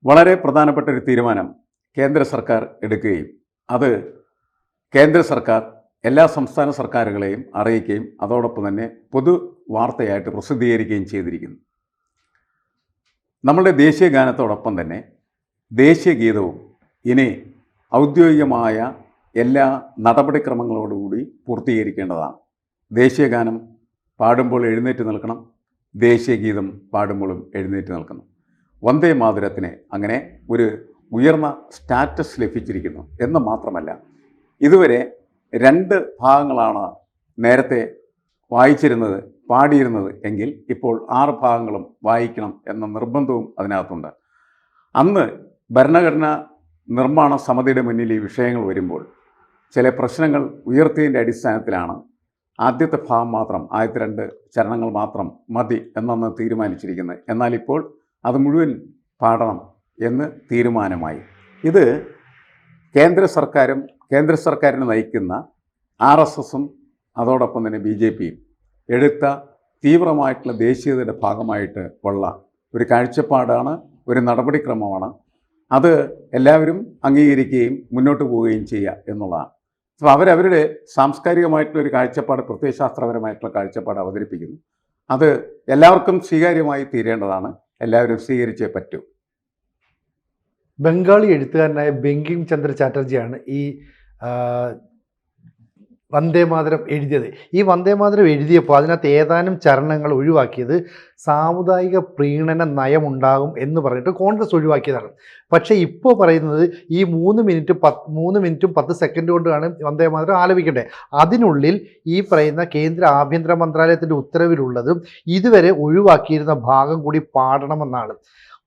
വളരെ പ്രധാനപ്പെട്ട ഒരു തീരുമാനം കേന്ദ്ര സർക്കാർ എടുക്കുകയും അത് കേന്ദ്ര സർക്കാർ എല്ലാ സംസ്ഥാന സർക്കാരുകളെയും അറിയിക്കുകയും അതോടൊപ്പം തന്നെ പൊതു വാർത്തയായിട്ട് പ്രസിദ്ധീകരിക്കുകയും ചെയ്തിരിക്കുന്നു. നമ്മളുടെ ദേശീയ ഗാനത്തോടൊപ്പം തന്നെ ദേശീയ ഗീതവും ഇനി ഔദ്യോഗികമായ എല്ലാ നടപടിക്രമങ്ങളോടുകൂടി പൂർത്തീകരിക്കേണ്ടതാണ്. ദേശീയ ഗാനം പാടുമ്പോൾ എഴുന്നേറ്റ് നിൽക്കണം, ദേശീയ ഗീതം പാടുമ്പോഴും എഴുന്നേറ്റ് നിൽക്കണം. വന്ദേ മാതരത്തിന് അങ്ങനെ ഒരു ഉയർന്ന സ്റ്റാറ്റസ് ലഭിച്ചിരിക്കുന്നു എന്ന് മാത്രമല്ല, ഇതുവരെ 2 ഭാഗങ്ങളാണ് നേരത്തെ വായിച്ചിരുന്നത്, പാടിയിരുന്നത് എങ്കിൽ ഇപ്പോൾ 6 ഭാഗങ്ങളും വായിക്കണം എന്ന നിർബന്ധവും അതിനകത്തുണ്ട്. അന്ന് ഭരണഘടന നിർമ്മാണ സമിതിയുടെ മുന്നിൽ ഈ വിഷയങ്ങൾ വരുമ്പോൾ ചില പ്രശ്നങ്ങൾ ഉയർത്തിയതിൻ്റെ അടിസ്ഥാനത്തിലാണ് ആദ്യത്തെ ഭാഗം മാത്രം, ആദ്യത്തെ 2 ചരണങ്ങൾ മാത്രം മതി എന്നന്ന് തീരുമാനിച്ചിരിക്കുന്നത്. എന്നാൽ ഇപ്പോൾ അത് മുഴുവൻ പാടണം എന്ന് തീരുമാനമായി. ഇത് കേന്ദ്ര സർക്കാരും കേന്ദ്ര സർക്കാരിനെ നയിക്കുന്ന RSSും അതോടൊപ്പം തന്നെ BJPയും എടുത്ത തീവ്രമായിട്ടുള്ള ദേശീയതയുടെ ഭാഗമായിട്ട് ഉള്ള ഒരു കാഴ്ചപ്പാടാണ്, ഒരു നടപടിക്രമമാണ്. അത് എല്ലാവരും അംഗീകരിക്കുകയും മുന്നോട്ട് പോവുകയും ചെയ്യുക എന്നുള്ളതാണ്. അപ്പോൾ അവരവരുടെ സാംസ്കാരികമായിട്ടുള്ള ഒരു കാഴ്ചപ്പാട്, പ്രത്യയശാസ്ത്രപരമായിട്ടുള്ള കാഴ്ചപ്പാട് അവതരിപ്പിക്കുന്നു. അത് എല്ലാവർക്കും സ്വീകാര്യമായി തീരേണ്ടതാണ്, എല്ലാവരും സ്വീകരിച്ചേ പറ്റൂ. ബംഗാളി എഴുത്തുകാരനായ ബങ്കിം ചന്ദ്ര ചാറ്റർജിയാണ് ഈ വന്ദേമാതരം എഴുതിയത്. ഈ വന്ദേമാതരം എഴുതിയപ്പോൾ അതിനകത്ത് ഏതാനും ചരണങ്ങൾ ഒഴിവാക്കിയത് സാമുദായിക പ്രീണന നയമുണ്ടാകും എന്ന് പറഞ്ഞിട്ട് കോൺഗ്രസ് ഒഴിവാക്കിയതാണ്. പക്ഷേ ഇപ്പോൾ പറയുന്നത് ഈ 3 മിനിറ്റും 10 സെക്കൻഡ് കൊണ്ടാണ് വന്ദേമാതരം ആലപിക്കേണ്ടത്. അതിനുള്ളിൽ ഈ പറയുന്ന കേന്ദ്ര ആഭ്യന്തര മന്ത്രാലയത്തിൻ്റെ ഉത്തരവിലുള്ളതും ഇതുവരെ ഒഴിവാക്കിയിരുന്ന ഭാഗം കൂടി പാടണമെന്നാണ്.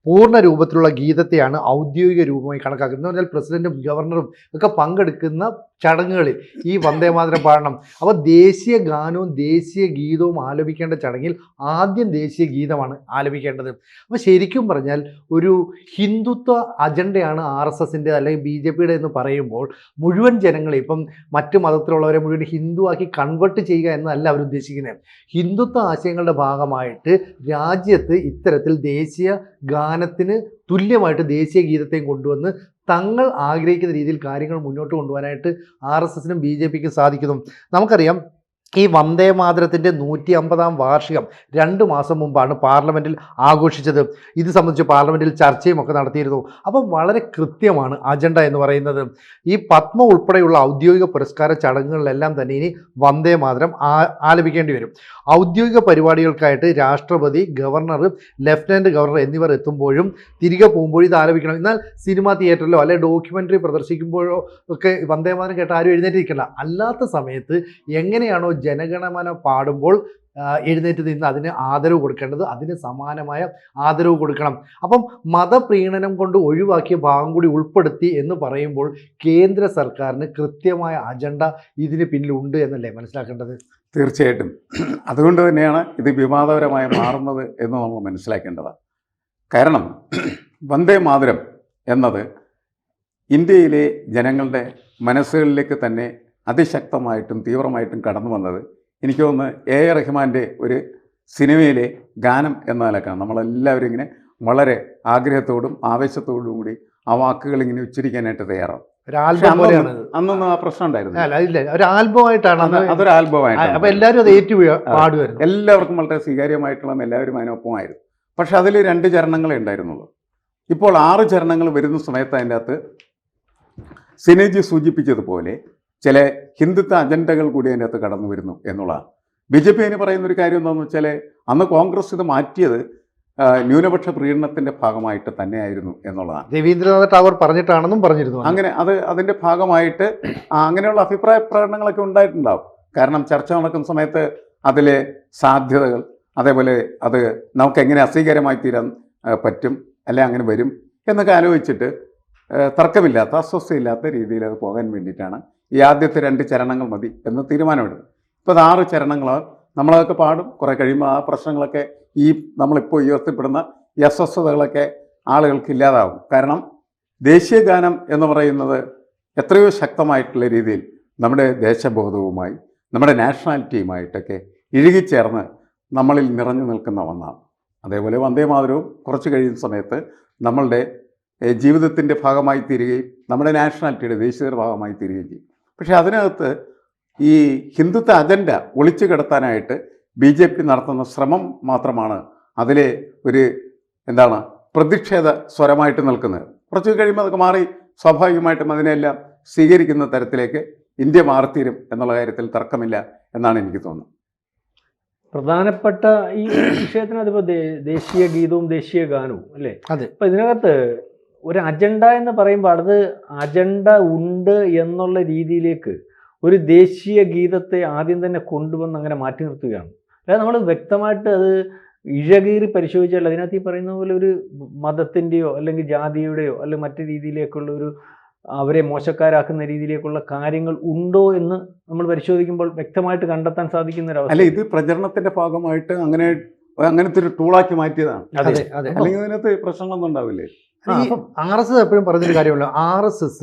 പൂർണ്ണ രൂപത്തിലുള്ള ഗീതത്തെയാണ് ഔദ്യോഗിക രൂപമായി കണക്കാക്കുന്നത്. എന്ന് പറഞ്ഞാൽ പ്രസിഡന്റും ഗവർണറും ഒക്കെ പങ്കെടുക്കുന്ന ചടങ്ങുകളിൽ ഈ വന്ദേമാതരം പാടണം. അപ്പോൾ ദേശീയ ഗാനവും ദേശീയ ഗീതവും ആലപിക്കേണ്ട ചടങ്ങിൽ ആദ്യം ദേശീയ ഗീതമാണ് ആലപിക്കേണ്ടത്. അപ്പോൾ ശരിക്കും പറഞ്ഞാൽ ഒരു ഹിന്ദുത്വ അജണ്ടയാണ് RSSൻ്റെ അല്ലെങ്കിൽ BJPയുടെ എന്ന് പറയുമ്പോൾ മുഴുവൻ ജനങ്ങളെ, ഇപ്പം മറ്റു മതത്തിലുള്ളവരെ മുഴുവൻ ഹിന്ദുവാക്കി കൺവേർട്ട് ചെയ്യുക എന്നല്ല അവർ ഉദ്ദേശിക്കുന്നത്. ഹിന്ദുത്വ ആശയങ്ങളുടെ ഭാഗമായിട്ട് രാജ്യത്ത് ഇത്തരത്തിൽ ദേശീയ ഗാനത്തിന് തുല്യമായിട്ട് ദേശീയ ഗീതത്തെയും കൊണ്ടുവന്ന് തങ്ങൾ ആഗ്രഹിക്കുന്ന രീതിയിൽ കാര്യങ്ങൾ മുന്നോട്ട് കൊണ്ടുപോകാനായിട്ട് RSSനും BJPക്കും സാധിക്കുന്നു. നമുക്കറിയാം, ഈ വന്ദേ മാതരത്തിൻ്റെ 150-ാം വാർഷികം 2 മാസം മുമ്പാണ് പാർലമെൻറ്റിൽ ആഘോഷിച്ചത്. ഇത് സംബന്ധിച്ച് പാർലമെൻറ്റിൽ ചർച്ചയും ഒക്കെ നടത്തിയിരുന്നു. അപ്പം വളരെ കൃത്യമാണ് അജണ്ട എന്ന് പറയുന്നത്. ഈ പത്മ ഉൾപ്പെടെയുള്ള ഔദ്യോഗിക പുരസ്കാര ചടങ്ങുകളിലെല്ലാം തന്നെ ഇനി വന്ദേ മാതരം ആലപിക്കേണ്ടി വരും. ഔദ്യോഗിക പരിപാടികൾക്കായിട്ട് രാഷ്ട്രപതി, ഗവർണർ, ലഫ്റ്റനൻറ്റ് ഗവർണർ എന്നിവർ എത്തുമ്പോഴും തിരികെ പോകുമ്പോഴും ഇത് ആലപിക്കണം. എന്നാൽ സിനിമാ തിയേറ്ററിലോ അല്ലെങ്കിൽ ഡോക്യുമെൻ്ററി പ്രദർശിക്കുമ്പോഴോ ഒക്കെ വന്ദേ മാതരം കേട്ട് ആരും എഴുന്നേറ്റിരിക്കില്ല. അല്ലാത്ത സമയത്ത് എങ്ങനെയാണോ ജനഗണമന പാടുമ്പോൾ എഴുന്നേറ്റ് നിന്ന് അതിന് ആദരവ് കൊടുക്കേണ്ടത്, അതിന് സമാനമായ ആദരവ് കൊടുക്കണം. അപ്പം മതപ്രീണനം കൊണ്ട് ഒഴിവാക്കിയ ഭാഗം കൂടി ഉൾപ്പെടുത്തി എന്ന് പറയുമ്പോൾ കേന്ദ്ര സർക്കാരിന് കൃത്യമായ അജണ്ട ഇതിന് പിന്നിലുണ്ട് എന്നല്ലേ മനസ്സിലാക്കേണ്ടത്? തീർച്ചയായിട്ടും. അതുകൊണ്ട് തന്നെയാണ് ഇത് വിവാദപരമായി മാറുന്നത് എന്ന് നമ്മൾ മനസ്സിലാക്കേണ്ടതാണ്. കാരണം വന്ദേ മാതരം എന്നത് ഇന്ത്യയിലെ ജനങ്ങളുടെ മനസ്സുകളിലേക്ക് തന്നെ അതിശക്തമായിട്ടും തീവ്രമായിട്ടും കടന്നു വന്നത് എനിക്ക് തോന്നുന്നു AR റഹ്മാൻ്റെ ഒരു സിനിമയിലെ ഗാനം എന്ന നിലക്കാണ്. നമ്മളെല്ലാവരും ഇങ്ങനെ വളരെ ആഗ്രഹത്തോടും ആവേശത്തോടും കൂടി ആ വാക്കുകൾ ഇങ്ങനെ ഉച്ചരിക്കാനായിട്ട് തയ്യാറാവും. അന്നൊന്നും ആ പ്രശ്നം ഉണ്ടായിരുന്നു. ഒരു ആൽബമായിട്ടാണ്, അതൊരു ആൽബമായിട്ടാണ്. അപ്പോൾ എല്ലാവരും അത് പാടുമായിരുന്നു. എല്ലാവർക്കും വളരെ സ്വീകാര്യമായിട്ടുള്ള എല്ലാവരും അതിനൊപ്പമായിരുന്നു. പക്ഷെ അതിൽ 2 ചരണങ്ങളേ ഉണ്ടായിരുന്നുള്ളൂ. ഇപ്പോൾ 6 ചരണങ്ങൾ വരുന്ന സമയത്ത് അതിൻ്റെ അകത്ത് സിനേജി സൂചിപ്പിച്ചതുപോലെ ചില ഹിന്ദുത്വ അജണ്ടകൾ കൂടി അതിൻ്റെ അകത്ത് കടന്നു വരുന്നു എന്നുള്ളതാണ്. BJP അതിന് പറയുന്നൊരു കാര്യം എന്താണെന്ന് വെച്ചാൽ അന്ന് കോൺഗ്രസ് ഇത് മാറ്റിയത് ന്യൂനപക്ഷ പ്രീണനത്തിൻ്റെ ഭാഗമായിട്ട് തന്നെയായിരുന്നു എന്നുള്ളതാണ്. രവീന്ദ്രനാഥ് ടാഗോർ പറഞ്ഞിട്ടാണെന്നും പറഞ്ഞിരുന്നു. അങ്ങനെ അതിൻ്റെ ഭാഗമായിട്ട് അങ്ങനെയുള്ള അഭിപ്രായ പ്രകടനങ്ങളൊക്കെ ഉണ്ടായിട്ടുണ്ടാവും. കാരണം ചർച്ച നടക്കുന്ന സമയത്ത് അതിലെ സാധ്യതകൾ, അതേപോലെ അത് നമുക്ക് എങ്ങനെ അസ്വീകാര്യമായി തീരാൻ പറ്റും, അല്ലെ അങ്ങനെ വരും എന്നൊക്കെ ആലോചിച്ചിട്ട് തർക്കമില്ലാത്ത, അസ്വസ്ഥയില്ലാത്ത രീതിയിൽ അത് പോകാൻ വേണ്ടിയിട്ടാണ് ഈ ആദ്യത്തെ 2 ചരണങ്ങൾ മതി എന്ന് തീരുമാനമെടുത്തു. ഇപ്പോൾ അത് 6 ചരണങ്ങൾ നമ്മളതൊക്കെ പാടും. കുറേ കഴിയുമ്പോൾ ആ പ്രശ്നങ്ങളൊക്കെ, ഈ നമ്മളിപ്പോൾ ഉയർത്തിപ്പെടുന്ന ഈ അസ്വസ്ഥതകളൊക്കെ ആളുകൾക്ക് ഇല്ലാതാവും. കാരണം ദേശീയ ഗാനം എന്ന് പറയുന്നത് എത്രയോ ശക്തമായിട്ടുള്ള രീതിയിൽ നമ്മുടെ ദേശബോധവുമായി, നമ്മുടെ നാഷണാലിറ്റിയുമായിട്ടൊക്കെ ഇഴുകിച്ചേർന്ന് നമ്മളിൽ നിറഞ്ഞു നിൽക്കുന്ന ഒന്നാണ്. അതേപോലെ വന്ദേ മാതരവും കുറച്ച് കഴിയുന്ന സമയത്ത് നമ്മളുടെ ജീവിതത്തിൻ്റെ ഭാഗമായി തീരുകയും നമ്മുടെ നാഷണാലിറ്റിയുടെ ദേശീയതയുടെ ഭാഗമായി തീരുകയും ചെയ്യും. പക്ഷേ അതിനകത്ത് ഈ ഹിന്ദുത്വ അജണ്ട ഒളിച്ചു കിടത്താനായിട്ട് BJP നടത്തുന്ന ശ്രമം മാത്രമാണ് അതിലെ ഒരു എന്താണ് പ്രതിഷേധ സ്വരമായിട്ട് നിൽക്കുന്നത്. കുറച്ച് കഴിയുമ്പോൾ അതൊക്കെ മാറി സ്വാഭാവികമായിട്ടും അതിനെല്ലാം സ്വീകരിക്കുന്ന തരത്തിലേക്ക് ഇന്ത്യ മാറിത്തീരും എന്നുള്ള കാര്യത്തിൽ തർക്കമില്ല എന്നാണ് എനിക്ക് തോന്നുന്നത്. പ്രധാനപ്പെട്ട ഈ വിഷയത്തിന് അതിപ്പോൾ ദേശീയ ഗീതവും ദേശീയ ഗാനവും അല്ലേ? അതെ. അപ്പം ഇതിനകത്ത് ഒരു അജണ്ട എന്ന് പറയുമ്പോൾ അത് അജണ്ട ഉണ്ട് എന്നുള്ള രീതിയിലേക്ക് ഒരു ദേശീയ ഗീതത്തെ ആദ്യം തന്നെ കൊണ്ടുവന്ന് അങ്ങനെ മാറ്റി നിർത്തുകയാണ്. അതായത് നമ്മൾ വ്യക്തമായിട്ട് അത് ഇഴകീറി പരിശോധിച്ചാൽ അതിനകത്ത് ഈ പറയുന്ന പോലെ ഒരു മതത്തിൻ്റെയോ അല്ലെങ്കിൽ ജാതിയുടെയോ അല്ലെങ്കിൽ മറ്റു രീതിയിലേക്കുള്ള ഒരു അവരെ മോശക്കാരാക്കുന്ന രീതിയിലേക്കുള്ള കാര്യങ്ങൾ ഉണ്ടോ എന്ന് നമ്മൾ പരിശോധിക്കുമ്പോൾ വ്യക്തമായിട്ട് കണ്ടെത്താൻ സാധിക്കുന്ന ഒരു അല്ല, ഇത് പ്രചരണത്തിന്റെ ഭാഗമായിട്ട് അങ്ങനത്തെ ഒരു ടൂളാക്കി മാറ്റിയതാണ്. അതെ അതെ. അല്ലെങ്കിൽ അതിനകത്ത് പ്രശ്നങ്ങളൊന്നും ഉണ്ടാവില്ലേ? RSS എപ്പോഴും പറഞ്ഞൊരു കാര്യമല്ല, RSS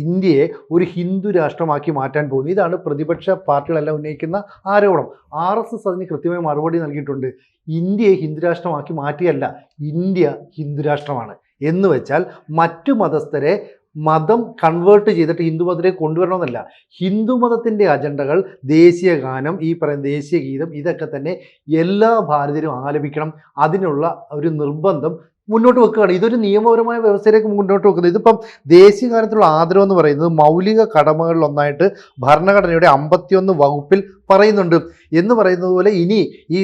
ഇന്ത്യയെ ഒരു ഹിന്ദു രാഷ്ട്രമാക്കി മാറ്റാൻ പോകുന്നു. ഇതാണ് പ്രതിപക്ഷ പാർട്ടികളെല്ലാം ഉന്നയിക്കുന്ന ആരോപണം. RSS അതിന് കൃത്യമായ മറുപടി നൽകിയിട്ടുണ്ട്. ഇന്ത്യയെ ഹിന്ദു രാഷ്ട്രമാക്കി മാറ്റിയല്ല, ഇന്ത്യ ഹിന്ദു രാഷ്ട്രമാണ്. എന്ന് വെച്ചാൽ മറ്റു മതസ്ഥരെ മതം കൺവേർട്ട് ചെയ്തിട്ട് ഹിന്ദു മതത്തിലേക്ക് കൊണ്ടുവരണമെന്നല്ല. ഹിന്ദു മതത്തിൻ്റെ അജണ്ടകൾ, ദേശീയ ഗാനം, ഈ പറയുന്ന ദേശീയ ഗീതം, ഇതൊക്കെ തന്നെ എല്ലാ ഭാരതീയരും ആലപിക്കണം. അതിനുള്ള ഒരു നിർബന്ധം മുന്നോട്ട് വെക്കുകയാണ്. ഇതൊരു നിയമപരമായ വ്യവസ്ഥയിലേക്ക് മുന്നോട്ട് വെക്കുന്നത്. ഇതിപ്പം ദേശീയ ഗാനത്തിലുള്ള ആദരവ് എന്ന് പറയുന്നത് മൗലിക കടമകളിൽ ഒന്നായിട്ട് ഭരണഘടനയുടെ 51 വകുപ്പിൽ പറയുന്നുണ്ട്. എന്ന് പറയുന്നത് പോലെ ഇനി ഈ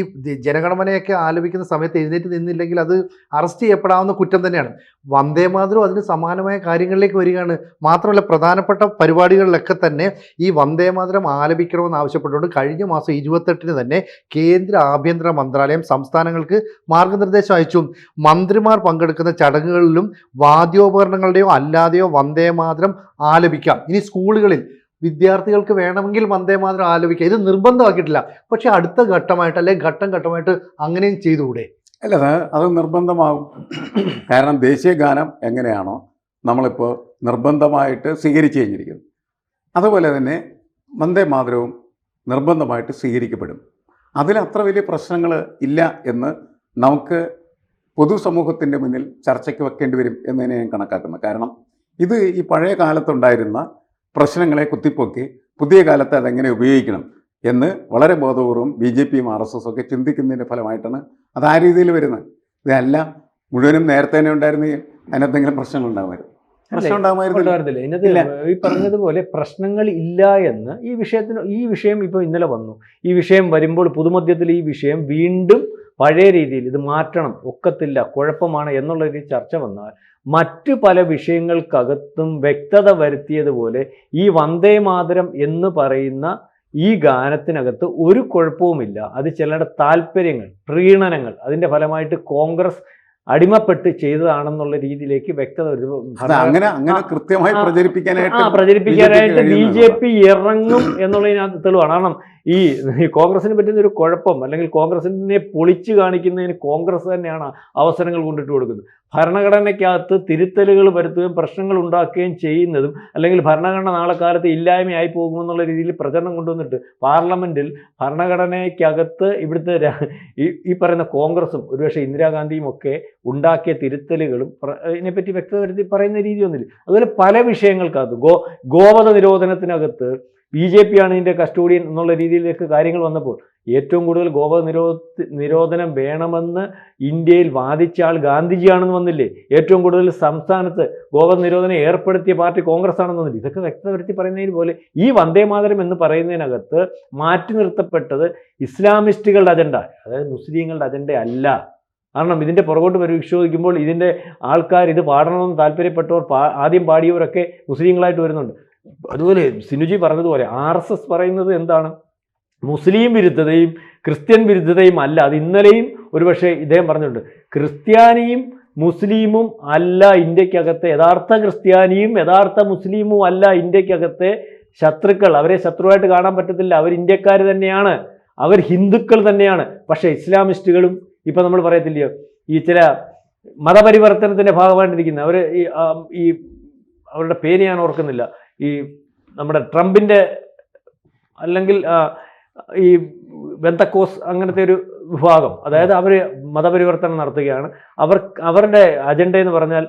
ജനഗണമനയൊക്കെ ആലപിക്കുന്ന സമയത്ത് എഴുന്നേറ്റ് നിന്നില്ലെങ്കിൽ അത് അറസ്റ്റ് ചെയ്യപ്പെടാവുന്ന കുറ്റം തന്നെയാണ്. വന്ദേമാതരം അതിന് സമാനമായ കാര്യങ്ങളിലേക്ക് വരികയാണ്. മാത്രമല്ല പ്രധാനപ്പെട്ട പരിപാടികളിലൊക്കെ തന്നെ ഈ വന്ദേമാതരം ആലപിക്കണമെന്ന് ആവശ്യപ്പെട്ടുകൊണ്ട് കഴിഞ്ഞ മാസം 28-ന് തന്നെ കേന്ദ്ര ആഭ്യന്തര മന്ത്രാലയം സംസ്ഥാനങ്ങൾക്ക് മാർഗനിർദ്ദേശം അയച്ചു. മന്ത്രിമാർ പങ്കെടുക്കുന്ന ചടങ്ങുകളിലും വാദ്യോപകരണങ്ങളുടെയോ അല്ലാതെയോ വന്ദേമാതരം ആലപിക്കാം. ഇനി സ്കൂളുകളിൽ വിദ്യാർത്ഥികൾക്ക് വേണമെങ്കിൽ വന്ദേമാതരം ആലപിക്കാം. ഇത് നിർബന്ധമാക്കിയിട്ടില്ല. പക്ഷെ അടുത്ത ഘട്ടമായിട്ട് അല്ലെങ്കിൽ ഘട്ടം ഘട്ടമായിട്ട് അങ്ങനെയും ചെയ്തുകൂടെ? അല്ല, അത് നിർബന്ധമാകും. കാരണം ദേശീയ ഗാനം എങ്ങനെയാണോ നമ്മളിപ്പോൾ നിർബന്ധമായിട്ട് സ്വീകരിച്ചു കഴിഞ്ഞിരിക്കുന്നത്, അതുപോലെ തന്നെ വന്ദേമാതരവും നിർബന്ധമായിട്ട് സ്വീകരിക്കപ്പെടും. അതിൽ അത്ര വലിയ പ്രശ്നങ്ങൾ ഇല്ല എന്ന് നമുക്ക് പൊതുസമൂഹത്തിൻ്റെ മുന്നിൽ ചർച്ചയ്ക്ക് വെക്കേണ്ടി വരും എന്ന് തന്നെ ഞാൻ കണക്കാക്കുന്നു. കാരണം ഇത് ഈ പഴയ കാലത്തുണ്ടായിരുന്ന പ്രശ്നങ്ങളെ കുത്തിപ്പൊക്കി പുതിയ കാലത്ത് അതെങ്ങനെ ഉപയോഗിക്കണം എന്ന് വളരെ ബോധപൂർവം BJPയും RSS ഒക്കെ ചിന്തിക്കുന്നതിൻ്റെ ഫലമായിട്ടാണ് അത് ആ രീതിയിൽ വരുന്നത്. ഇതെല്ലാം മുഴുവനും നേരത്തെ തന്നെ ഉണ്ടായിരുന്നെങ്കിൽ അതിനകത്തെങ്കിലും പ്രശ്നങ്ങൾ ഉണ്ടാകുമായിരുന്നു. പ്രശ്നം ഉണ്ടാകുമായിരുന്നില്ല. ഇതിനകത്ത് ഈ പറഞ്ഞതുപോലെ പ്രശ്നങ്ങൾ ഇല്ല എന്ന് ഈ വിഷയം ഇപ്പോൾ ഇന്നലെ വന്നു. ഈ വിഷയം വരുമ്പോൾ പുതുമധ്യത്തിൽ ഈ വിഷയം വീണ്ടും പഴയ രീതിയിൽ ഇത് മാറ്റണം, ഒക്കത്തില്ല, കുഴപ്പമാണ് എന്നുള്ള ഒരു ചർച്ച വന്നാൽ മറ്റു പല വിഷയങ്ങൾക്കകത്തും വ്യക്തത വരുത്തിയതുപോലെ ഈ വന്ദേമാതരം എന്ന് പറയുന്ന ഈ ഗാനത്തിനകത്ത് ഒരു കുഴപ്പവുമില്ല. അത് ചിലരുടെ താല്പര്യങ്ങൾ, പ്രീണനങ്ങൾ, അതിൻ്റെ ഫലമായിട്ട് കോൺഗ്രസ് അടിമപ്പെട്ട് ചെയ്തതാണെന്നുള്ള രീതിയിലേക്ക് വ്യക്തത പ്രചരിപ്പിക്കാനായിട്ട് BJP ഇറങ്ങും എന്നുള്ളതിനകത്ത് തെളിവാണ്. കാരണം ഈ കോൺഗ്രസിന് പറ്റുന്ന ഒരു കുഴപ്പം അല്ലെങ്കിൽ കോൺഗ്രസിനെ പൊളിച്ചു കാണിക്കുന്നതിന് കോൺഗ്രസ് തന്നെയാണ് അവസരങ്ങൾ കൊണ്ടിട്ട് കൊടുക്കുന്നത്. ഭരണഘടനയ്ക്കകത്ത് തിരുത്തലുകൾ വരുത്തുകയും പ്രശ്നങ്ങൾ ഉണ്ടാക്കുകയും ചെയ്യുന്നതും അല്ലെങ്കിൽ ഭരണഘടന നാളെ കാലത്ത് ഇല്ലായ്മയായി പോകുമെന്നുള്ള രീതിയിൽ പ്രചരണം കൊണ്ടുവന്നിട്ട് പാർലമെൻറ്റിൽ ഭരണഘടനയ്ക്കകത്ത് ഇവിടുത്തെ ഈ പറയുന്ന കോൺഗ്രസും ഒരുപക്ഷെ ഇന്ദിരാഗാന്ധിയും ഒക്കെ ഉണ്ടാക്കിയ തിരുത്തലുകളും ഇതിനെപ്പറ്റി വ്യക്തത വരുത്തി പറയുന്ന രീതിയൊന്നുമില്ല. അതുപോലെ പല വിഷയങ്ങൾക്കകത്ത് ഗോവധ നിരോധനത്തിനകത്ത് BJP ആണ് ഇതിൻ്റെ കസ്റ്റോഡിയൻ എന്നുള്ള രീതിയിലേക്ക് കാര്യങ്ങൾ വന്നപ്പോൾ ഏറ്റവും കൂടുതൽ ഗോവധ നിരോധനം വേണമെന്ന് ഇന്ത്യയിൽ വാദിച്ച ആൾ ഗാന്ധിജിയാണെന്ന് വന്നില്ലേ? ഏറ്റവും കൂടുതൽ സംസ്ഥാനത്ത് ഗോവധ നിരോധനം ഏർപ്പെടുത്തിയ പാർട്ടി കോൺഗ്രസ് ആണെന്ന് വന്നില്ലേ? ഇതൊക്കെ വ്യക്തത വരുത്തി പറയുന്നതിന് പോലെ ഈ വന്ദേമാതരം എന്ന് പറയുന്നതിനകത്ത് മാറ്റി നിർത്തപ്പെട്ടത് ഇസ്ലാമിസ്റ്റുകളുടെ അജണ്ട, അതായത് മുസ്ലിങ്ങളുടെ അജണ്ട അല്ല. കാരണം ഇതിൻ്റെ പുറകോട്ട് പരിശോധിക്കുമ്പോൾ ഇതിൻ്റെ ആൾക്കാർ ഇത് പാടണമെന്ന് താല്പര്യപ്പെട്ടവർ ആദ്യം പാടിയവരൊക്കെ മുസ്ലിങ്ങളായിട്ട് വരുന്നുണ്ട്. അതുപോലെ സിനുജി പറഞ്ഞതുപോലെ RSS പറയുന്നത് എന്താണ്? മുസ്ലിം വിരുദ്ധതയും ക്രിസ്ത്യൻ വിരുദ്ധതയും അല്ല. അത് ഇന്നലെയും ഒരുപക്ഷെ ഇദ്ദേഹം പറഞ്ഞിട്ടുണ്ട്. ക്രിസ്ത്യാനിയും മുസ്ലിമും അല്ല ഇന്ത്യക്കകത്തെ യഥാർത്ഥ ക്രിസ്ത്യാനിയും യഥാർത്ഥ മുസ്ലിമും അല്ല ഇന്ത്യക്കകത്തെ ശത്രുക്കൾ. അവരെ ശത്രുവായിട്ട് കാണാൻ പറ്റത്തില്ല. അവർ ഇന്ത്യക്കാർ തന്നെയാണ്, അവർ ഹിന്ദുക്കൾ തന്നെയാണ്. പക്ഷേ ഇസ്ലാമിസ്റ്റുകളും ഇപ്പം നമ്മൾ പറയത്തില്ലയോ, ഈ ചില മതപരിവർത്തനത്തിൻ്റെ ഭാഗമായിട്ടിരിക്കുന്ന അവർ ഈ അവരുടെ പേര് ഞാൻ ഓർക്കുന്നില്ല, ഈ നമ്മുടെ ട്രംപിൻ്റെ അല്ലെങ്കിൽ ഈ ബെന്തക്കോസ് അങ്ങനത്തെ ഒരു വിഭാഗം, അതായത് അവർ മതപരിവർത്തനം നടത്തുകയാണ്. അവരുടെ അജണ്ട എന്ന് പറഞ്ഞാൽ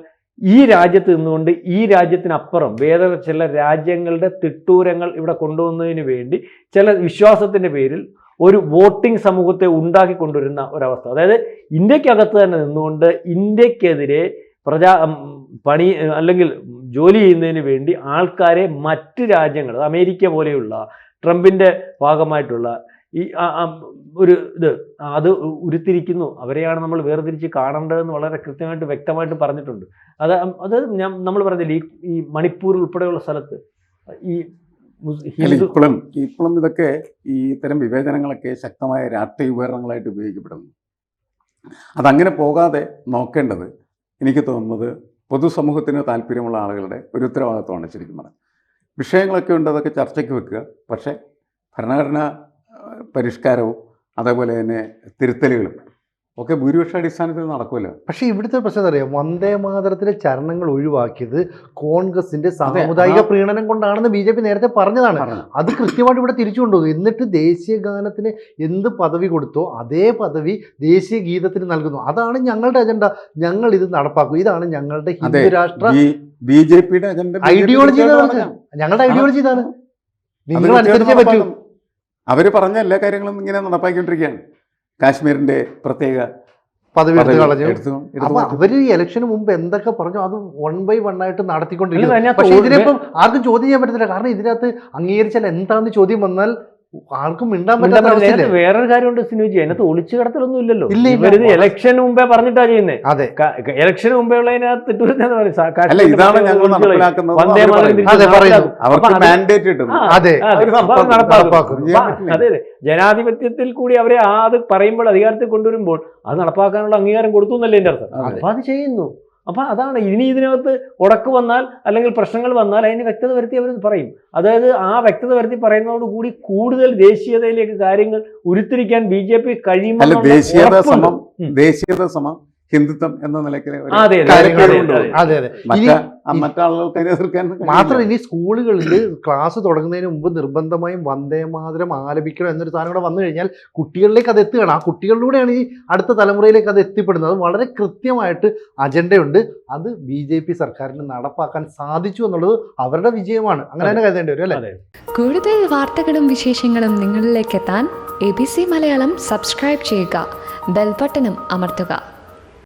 ഈ രാജ്യത്ത് നിന്നുകൊണ്ട് ഈ രാജ്യത്തിനപ്പുറം വേറെ ചില രാജ്യങ്ങളുടെ തിട്ടൂരങ്ങൾ ഇവിടെ കൊണ്ടുവന്നതിന് വേണ്ടി ചില വിശ്വാസത്തിൻ്റെ പേരിൽ ഒരു വോട്ടിംഗ് സമൂഹത്തെ ഉണ്ടാക്കി കൊണ്ടുവരുന്ന ഒരവസ്ഥ. അതായത് ഇന്ത്യക്കകത്ത് തന്നെ നിന്നുകൊണ്ട് ഇന്ത്യക്കെതിരെ പണി അല്ലെങ്കിൽ ജോലി ചെയ്യുന്നതിന് വേണ്ടി ആൾക്കാരെ മറ്റ് രാജ്യങ്ങൾ, അമേരിക്ക പോലെയുള്ള ട്രംപിൻ്റെ ഭാഗമായിട്ടുള്ള ഈ ഒരു അത് ഉരുത്തിരിക്കുന്നു. അവരെയാണ് നമ്മൾ വേർതിരിച്ച് കാണേണ്ടതെന്ന് വളരെ കൃത്യമായിട്ട് വ്യക്തമായിട്ട് പറഞ്ഞിട്ടുണ്ട്. അത് നമ്മൾ പറഞ്ഞില്ലേ, ഈ മണിപ്പൂർ ഉൾപ്പെടെയുള്ള സ്ഥലത്ത് ഈ ഇപ്പോഴും ഇതൊക്കെ ഈ ഇത്തരം വിവേചനങ്ങളൊക്കെ ശക്തമായ രാഷ്ട്രീയ ഉപകരണങ്ങളായിട്ട് ഉപയോഗിക്കപ്പെടുന്നു. അതങ്ങനെ പോകാതെ നോക്കേണ്ടത് എനിക്ക് തോന്നുന്നത് പൊതുസമൂഹത്തിന് താല്പര്യമുള്ള ആളുകളുടെ ഒരു ഉത്തരവാദിത്വമാണ്. ശരിക്കും പറഞ്ഞാൽ വിഷയങ്ങളൊക്കെ ഉണ്ട്, അതൊക്കെ ചർച്ചയ്ക്ക് വെക്കുക. പക്ഷേ ഭരണഘടന പരിഷ്കാരവും അതേപോലെ തന്നെ തിരുത്തലുകളും ഒക്കെ ഭൂരിപക്ഷ അടിസ്ഥാനത്തിൽ നടക്കുമല്ലോ. പക്ഷേ ഇവിടുത്തെ പ്രശ്നം എന്താ പറയുക, വന്ദേ മാതരത്തിലെ ചരണങ്ങൾ ഒഴിവാക്കിയത് കോൺഗ്രസിന്റെ സാമുദായിക പ്രീണനം കൊണ്ടാണെന്ന് BJP നേരത്തെ പറഞ്ഞതാണ്. അത് കൃത്യമായിട്ട് ഇവിടെ തിരിച്ചു കൊണ്ടുപോകും. എന്നിട്ട് ദേശീയ ഗാനത്തിന് എന്ത് പദവി കൊടുത്തോ അതേ പദവി ദേശീയ ഗീതത്തിന് നൽകുന്നു. അതാണ് ഞങ്ങളുടെ അജണ്ട, ഞങ്ങൾ ഇത് നടപ്പാക്കും, ഇതാണ് ഞങ്ങളുടെ ഹിന്ദു രാഷ്ട്ര BJPയുടെ അജണ്ട, ഐഡിയോളജി. ഞങ്ങളുടെ ഐഡിയോളജി ഇതാണ്, നിങ്ങൾ അനുസരിച്ചേ പറ്റൂ. അവർ പറഞ്ഞ എല്ലാ കാര്യങ്ങളും ഇങ്ങനെ നടപ്പാക്കിക്കൊണ്ടിരിക്കുകയാണ്. കാശ്മീരിന്റെ പ്രത്യേക പദവി എടുത്തു കളഞ്ഞു. അപ്പൊ അവര് ഇലക്ഷന് മുമ്പ് എന്തൊക്കെ പറഞ്ഞു അത് 1 by 1 ആയിട്ട് നടത്തിക്കൊണ്ടിരിക്കുന്നു. പക്ഷെ ഇതിനിപ്പം ആർക്കും ചോദ്യം ചെയ്യാൻ പറ്റത്തില്ല. കാരണം ഇതിനകത്ത് അംഗീകരിച്ചാൽ എന്താണെന്ന് ചോദ്യം വന്നാൽ ആർക്കും മിണ്ടാൻ പറ്റാത്ത. വേറൊരു കാര്യമുണ്ട് സിനുജി, അതിനകത്ത് ഒളിച്ചു കടത്തലൊന്നും ഇല്ലല്ലോ. ഇവരിത് ഇലക്ഷന് മുമ്പേ പറഞ്ഞിട്ടാ ചെയ്യുന്നത്. അതെ, ഇലക്ഷന് മുമ്പേ ഉള്ളതിനകത്ത് അതെ, ജനാധിപത്യത്തിൽ കൂടി അവരെ അത് പറയുമ്പോൾ അധികാരത്തിൽ കൊണ്ടുവരുമ്പോൾ അത് നടപ്പാക്കാനുള്ള അംഗീകാരം കൊടുത്തു എന്നല്ലേ എന്റെ അർത്ഥം. അപ്പൊ അത് ചെയ്യുന്നു. അപ്പം അതാണ്, ഇനി ഇതിനകത്ത് ഉടക്ക് വന്നാൽ അല്ലെങ്കിൽ പ്രശ്നങ്ങൾ വന്നാൽ അതിന് വ്യക്തത വരുത്തി അവർ പറയും. അതായത് ആ വ്യക്തത വരുത്തി പറയുന്നതോടുകൂടി കൂടുതൽ ദേശീയതയിലേക്ക് കാര്യങ്ങൾ ഉരുത്തിരിക്കാൻ BJP കഴിയുമ്പോൾ ദേശീയത സമം ഹിന്ദുത്വം എന്ന നിലയ്ക്ക് മറ്റാളുകൾക്ക് എതിർക്കാൻ മാത്രം. ഇനി സ്കൂളുകളിൽ ക്ലാസ് തുടങ്ങുന്നതിന് മുമ്പ് നിർബന്ധമായും വന്ദേ മാതരം ആലപിക്കണം എന്നൊരു സാധനം കൂടെ വന്നു കഴിഞ്ഞാൽ കുട്ടികളിലേക്ക് അത് എത്തുകയാണ്. ആ കുട്ടികളിലൂടെയാണ് ഈ അടുത്ത തലമുറയിലേക്ക് അത് എത്തിപ്പെടുന്നത്. അത് വളരെ കൃത്യമായിട്ട് അജണ്ടയുണ്ട്. അത് BJP സർക്കാരിന് നടപ്പാക്കാൻ സാധിച്ചു എന്നുള്ളത് അവരുടെ വിജയമാണ്. അങ്ങനെ തന്നെ കരുതേണ്ടി വരും അല്ലേ. കൂടുതൽ വാർത്തകളും വിശേഷങ്ങളും നിങ്ങളിലേക്ക് എത്താൻ ABC മലയാളം സബ്സ്ക്രൈബ് ചെയ്യുക, ബെൽ ബട്ടണും അമർത്തുക.